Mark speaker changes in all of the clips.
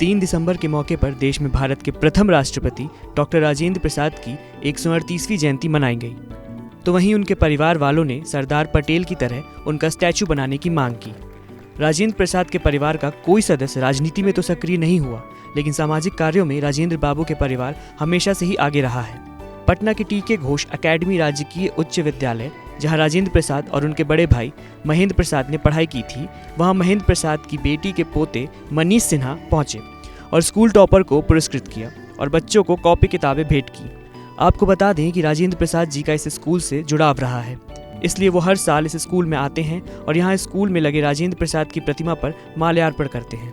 Speaker 1: 3 दिसंबर के मौके पर देश में भारत के प्रथम राष्ट्रपति डॉक्टर राजेंद्र प्रसाद की 138वीं जयंती मनाई गई। तो वहीं उनके परिवार वालों ने सरदार पटेल की तरह उनका स्टैचू बनाने की मांग की। राजेंद्र प्रसाद के परिवार का कोई सदस्य राजनीति में तो सक्रिय नहीं हुआ, लेकिन सामाजिक कार्यों में राजेंद्र बाबू के परिवार हमेशा से ही आगे रहा है। पटना के टीके घोष अकेडमी राजकीय उच्च विद्यालय, जहां राजेंद्र प्रसाद और उनके बड़े भाई महेंद्र प्रसाद ने पढ़ाई की थी, वहां महेंद्र प्रसाद की बेटी के पोते मनीष सिन्हा पहुंचे और स्कूल टॉपर को पुरस्कृत किया और बच्चों को कॉपी किताबें भेंट की। आपको बता दें कि राजेंद्र प्रसाद जी का इस स्कूल से जुड़ाव रहा है, इसलिए वो हर साल इस स्कूल में आते हैं और यहाँ स्कूल में लगे राजेंद्र प्रसाद की प्रतिमा पर माल्यार्पण करते हैं।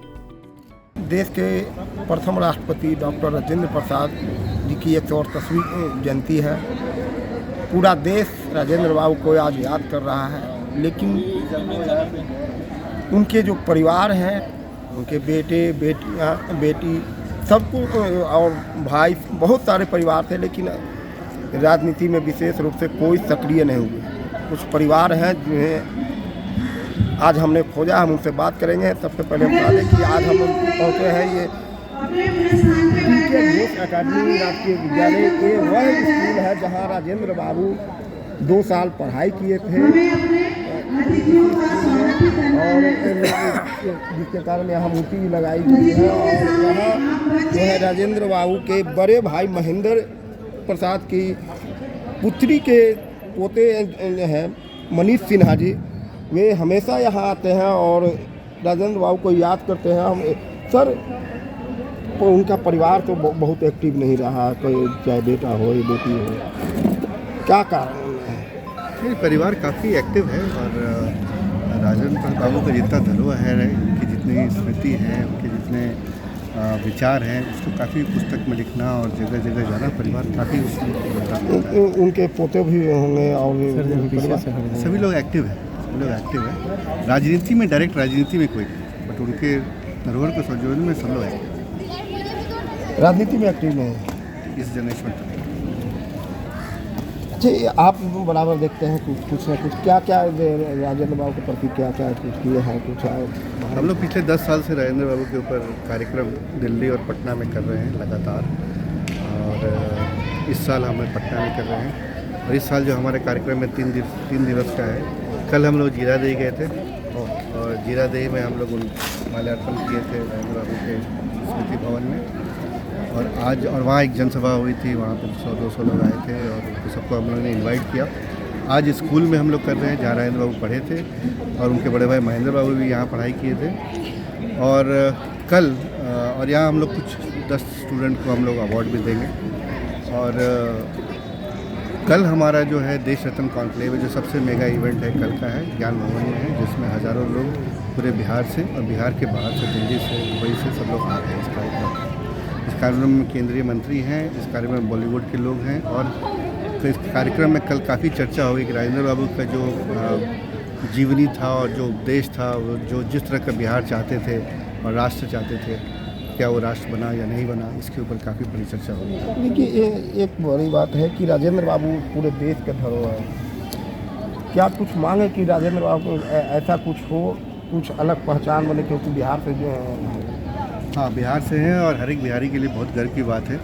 Speaker 2: देश के प्रथम राष्ट्रपति डॉक्टर राजेंद्र प्रसाद जी की 138वीं जयंती है। पूरा देश राजेंद्र बाबू को आज याद कर रहा है, लेकिन उनके जो परिवार हैं, उनके बेटे बेटियां बेटी सबको और भाई, बहुत सारे परिवार थे, लेकिन राजनीति में विशेष रूप से कोई सक्रिय नहीं हुए। कुछ परिवार हैं जिन्हें आज हमने खोजा, हम उनसे बात करेंगे। सबसे पहले बता दें कि आज हम पहुँचे हैं ये टीके घोष अकेडमी राजकीय विद्यालय। ये वह स्कूल है जहाँ राजेंद्र बाबू 2 साल पढ़ाई किए थे और जिसके कारण यहाँ मूर्ति भी लगाई गई है। और यहाँ जो है राजेंद्र बाबू के बड़े भाई महेंद्र प्रसाद की पुत्री के पोते हैं मनीष सिन्हा जी, वे हमेशा यहाँ आते हैं और राजेंद्र बाबू को याद करते हैं। हम सर, उनका परिवार तो बहुत एक्टिव नहीं रहा, कोई चाहे बेटा हो या बेटी हो, क्या कारण है?
Speaker 3: परिवार काफ़ी एक्टिव है और राजेंद्र बाबू का जितना धरोहर है, उनकी जितनी स्मृति है, उनके जितने विचार हैं, उसको काफ़ी पुस्तक में लिखना और जगह जगह जाना परिवार काफ़ी उसमें
Speaker 2: उनके पोते भी होंगे और
Speaker 3: सभी लोग एक्टिव हैं। राजनीति में, डायरेक्ट राजनीति में कोई, बट उनके धरोहर को संजोने में सब लोग एक्टिव।
Speaker 2: राजनीति में एक्टिव नहीं
Speaker 3: इस जनरेशन में।
Speaker 2: अच्छा, आप बराबर देखते हैं कुछ ना कुछ, क्या क्या राजेंद्र बाबू के प्रति क्या क्या कुछ किए हैं? कुछ
Speaker 3: हम लोग पिछले 10 साल से राजेंद्र बाबू के ऊपर कार्यक्रम दिल्ली और पटना में कर रहे हैं लगातार, और इस साल हम लोग पटना में कर रहे हैं। और इस साल जो हमारे कार्यक्रम में 3 दिवस का है, कल हम लोग जीरादेई गए थे और जीरादेई में हम लोग माल्यार्पण किए थे राजेंद्र बाबू के स्मृति भवन में। और आज वहाँ एक जनसभा हुई थी, वहाँ पर 100-200 लोग आए थे और सबको हम लोगों ने इनवाइट किया। आज स्कूल में हम लोग कर रहे हैं जहाँ राजेंद्र बाबू पढ़े थे, और उनके बड़े भाई महेंद्र बाबू भी यहाँ पढ़ाई किए थे। और कल और यहाँ हम लोग कुछ 10 स्टूडेंट को हम लोग अवार्ड भी देंगे। और कल हमारा जो है देश रत्न कॉन्क्लेव है, जो सबसे मेगा इवेंट है, कल का है, ज्ञान भवन में है, जिसमें हज़ारों लोग पूरे बिहार से और बिहार के बाहर से, दिल्ली से, दुबई से सब लोग आ रहे हैं इस कार्यक्रम। इस कार्यक्रम में केंद्रीय मंत्री हैं, इस कार्यक्रम में बॉलीवुड के लोग हैं। और इस कार्यक्रम में कल काफ़ी चर्चा हुई कि राजेंद्र बाबू का जो जीवनी था और जो उपदेश था, वो जो जिस तरह का बिहार चाहते थे और राष्ट्र चाहते थे, क्या वो राष्ट्र बना या नहीं बना, इसके ऊपर काफ़ी बड़ी चर्चा हुई।
Speaker 2: देखिए, एक बड़ी बात है कि राजेंद्र बाबू पूरे देश का धरोहर है। क्या कुछ मांगे कि राजेंद्र बाबू को ऐसा कुछ हो, कुछ अलग पहचान बने, क्योंकि बिहार से जो है?
Speaker 3: हाँ, बिहार से हैं और हर एक बिहारी के लिए बहुत गर्व की बात है।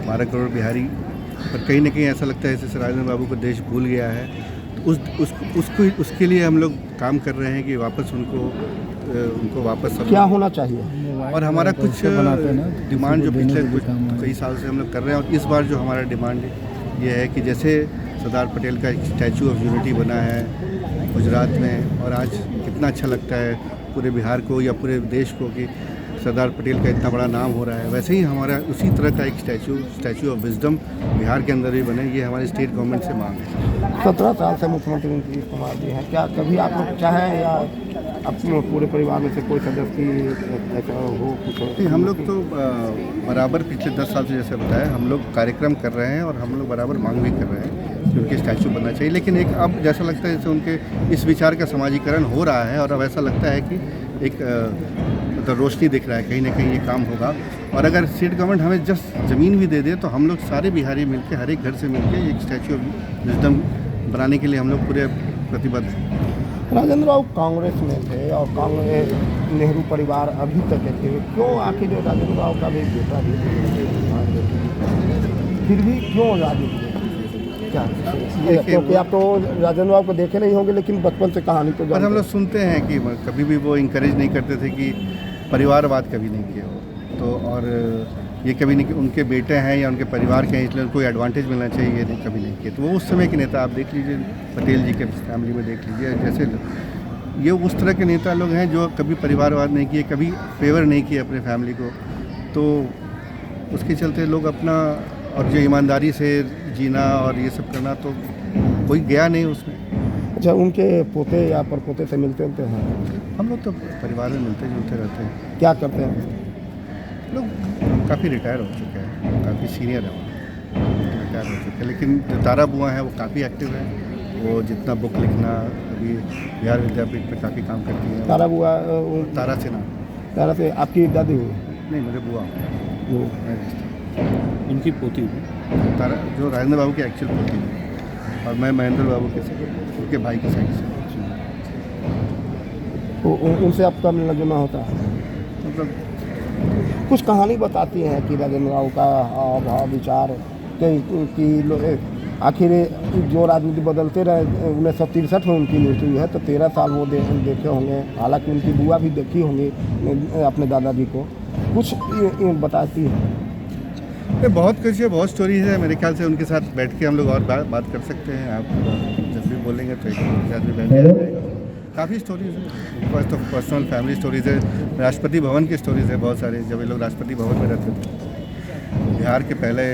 Speaker 3: 12 करोड़ बिहारी, पर कहीं ना कहीं ऐसा लगता है जैसे राजेंद्र बाबू को देश भूल गया है। तो उसके लिए हम लोग काम कर रहे हैं कि वापस उनको वापस
Speaker 2: क्या होना चाहिए।
Speaker 3: और हमारा कुछ डिमांड जो पिछले कई साल से हम लोग कर रहे हैं, और इस बार जो हमारा डिमांड ये है कि जैसे सरदार पटेल का एक स्टैचू ऑफ यूनिटी बना है गुजरात में, और आज कितना अच्छा लगता है पूरे बिहार को या पूरे देश को कि सरदार पटेल का इतना बड़ा नाम हो रहा है, वैसे ही हमारा उसी तरह का एक स्टैचू ऑफ विजडम बिहार के अंदर भी बने। ये हमारी स्टेट गवर्नमेंट से मांग है। 17
Speaker 2: साल से मुख्यमंत्री नीतीश कुमार जी हैं, क्या कभी आप लोग चाहें या अपने पूरे परिवार में से कोई सदस्य ऐसा हो कुछ?
Speaker 3: हम लोग तो बराबर पिछले 10 साल से, जैसे बताया, हम लोग कार्यक्रम कर रहे हैं और हम लोग बराबर मांग भी कर रहे हैं कि उनके स्टैचू बनना चाहिए। लेकिन एक अब जैसा लगता है जैसे उनके इस विचार का समाजीकरण हो रहा है, और अब ऐसा लगता है कि एक मतलब रोशनी दिख रहा है, कहीं ना कहीं ये काम होगा। और अगर स्टेट गवर्नमेंट हमें जस्ट ज़मीन भी दे दे, तो हम लोग सारे बिहारी मिलकर, हर एक घर से मिलकर एक स्टैचू ऑफ विजडम बनाने के लिए हम लोग पूरे प्रतिबद्ध हैं।
Speaker 2: राजेंद्र बाबू कांग्रेस में थे और कांग्रेस नेहरू परिवार अभी तक थे, क्यों आखिर राजेंद्र बाबू का भी बेटा भी फिर भी क्यों राजनीति क्या? क्योंकि आप तो राजेंद्र बाबू को देखे नहीं होंगे, लेकिन बचपन से कहानी तो
Speaker 3: पर हम लोग सुनते हैं कि कभी भी वो इंकरेज नहीं करते थे कि परिवारवाद कभी नहीं किया हो तो, और ये कभी नहीं कि उनके बेटे हैं या उनके परिवार के हैं इसलिए उनको एडवांटेज मिलना चाहिए, ये कभी नहीं किया। तो वो उस समय के नेता आप देख लीजिए, पटेल जी के फैमिली में देख लीजिए, जैसे ये उस तरह के नेता लोग हैं जो कभी परिवारवाद नहीं किए, कभी फेवर नहीं किए अपने फैमिली को, तो उसके चलते लोग अपना और जो ईमानदारी से जीना और ये सब करना, तो कोई गया नहीं उसमें।
Speaker 2: अच्छा, उनके पोते या परपोते से मिलते हैं?
Speaker 3: हम लोग तो परिवार में मिलते जुलते रहते हैं।
Speaker 2: क्या करते हैं
Speaker 3: लोग? काफ़ी रिटायर हो चुके हैं, काफ़ी सीनियर है वो, रिटायर हो चुके हैं, लेकिन जो तारा बुआ हैं वो काफ़ी एक्टिव है। वो जितना बुक लिखना, अभी बिहार विद्यापीठ पे काफ़ी काम करती है।
Speaker 2: तारा बुआ?
Speaker 3: तारा सिन्हा।
Speaker 2: तारा से आपकी दादी हुई?
Speaker 3: नहीं, मेरे बुआ
Speaker 2: वो
Speaker 4: उनकी पोती हुई।
Speaker 3: तारा जो राजेंद्र बाबू की एक्चुअल पोती है, और मैं महेंद्र बाबू के उनके भाई की साइड से।
Speaker 2: उनसे आपका मिलना जुलना होता है?
Speaker 3: मतलब
Speaker 2: कुछ कहानी बताती हैं कि राजेंद्र बाबू का भाव विचार कि आखिर जो राजनीति बदलते रहे, 1963 में उनकी मृत्यु है, तो 13 साल वो देखे होंगे। हालांकि उनकी बुआ भी देखी होंगी अपने दादाजी को, कुछ बताती है।
Speaker 3: बहुत कुछ है, बहुत स्टोरीज है। मेरे ख्याल से उनके साथ बैठ के हम लोग और बात कर सकते हैं। आप जब भी बोलेंगे तो एक साथ में बैठ जाएगा। काफ़ी स्टोरीज है, first of personal family stories है, राष्ट्रपति भवन की स्टोरीज है बहुत सारे। जब ये लोग राष्ट्रपति भवन में रहते थे, बिहार के पहले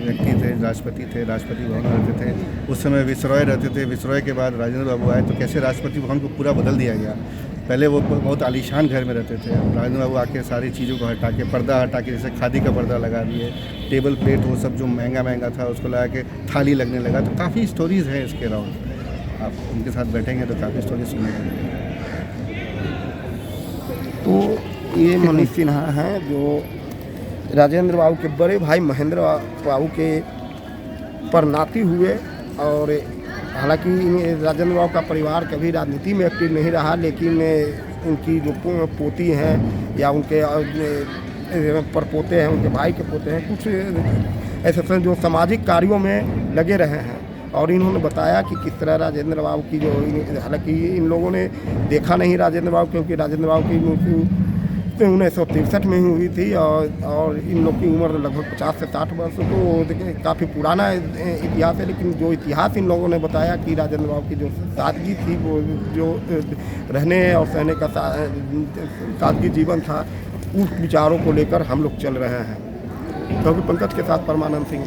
Speaker 3: व्यक्ति थे, राष्ट्रपति थे, राष्ट्रपति भवन में रहते थे। उस समय विसरॉय रहते थे, विसरॉय के बाद राजेंद्र बाबू आए तो कैसे राष्ट्रपति भवन को पूरा बदल दिया गया। पहले वो बहुत आलीशान घर में रहते थे, राजेंद्र बाबू आके सारी चीज़ों को हटा के, पर्दा हटा के, जैसे खादी का पर्दा लगा दिए, टेबल प्लेट वो सब जो महंगा था उसको लगा के थाली लगने लगा। तो काफ़ी स्टोरीज़ हैं इसके अराउंड, आप उनके साथ बैठेंगे तो काफ़ी स्टोरी सुनेंगे।
Speaker 2: तो ये मनीष सिन्हा हैं जो राजेंद्र बाबू के बड़े भाई महेंद्र बाबू के परनाती हुए, और हालांकि राजेंद्र बाबू का परिवार कभी राजनीति में एक्टिव नहीं रहा, लेकिन उनकी जो पोती हैं या उनके परपोते हैं, उनके भाई के पोते हैं, कुछ ऐसे जो सामाजिक कार्यों में लगे रहे हैं। और इन्होंने बताया कि किस तरह राजेंद्र बाबू की जो, हालांकि इन लोगों ने देखा नहीं राजेंद्र बाबू, क्योंकि राजेंद्र बाबू की मृत्यु 1963 में ही हुई थी, और इन लोग की उम्र लगभग 50 से 60 वर्ष, तो काफ़ी पुराना इतिहास है। लेकिन जो इतिहास इन लोगों ने बताया कि राजेंद्र बाबू की जो सादगी थी, वो जो रहने और सहने का सादगी जीवन था, उस विचारों को लेकर हम लोग चल रहे हैं। क्योंकि पंकज के साथ परमानंद सिंह।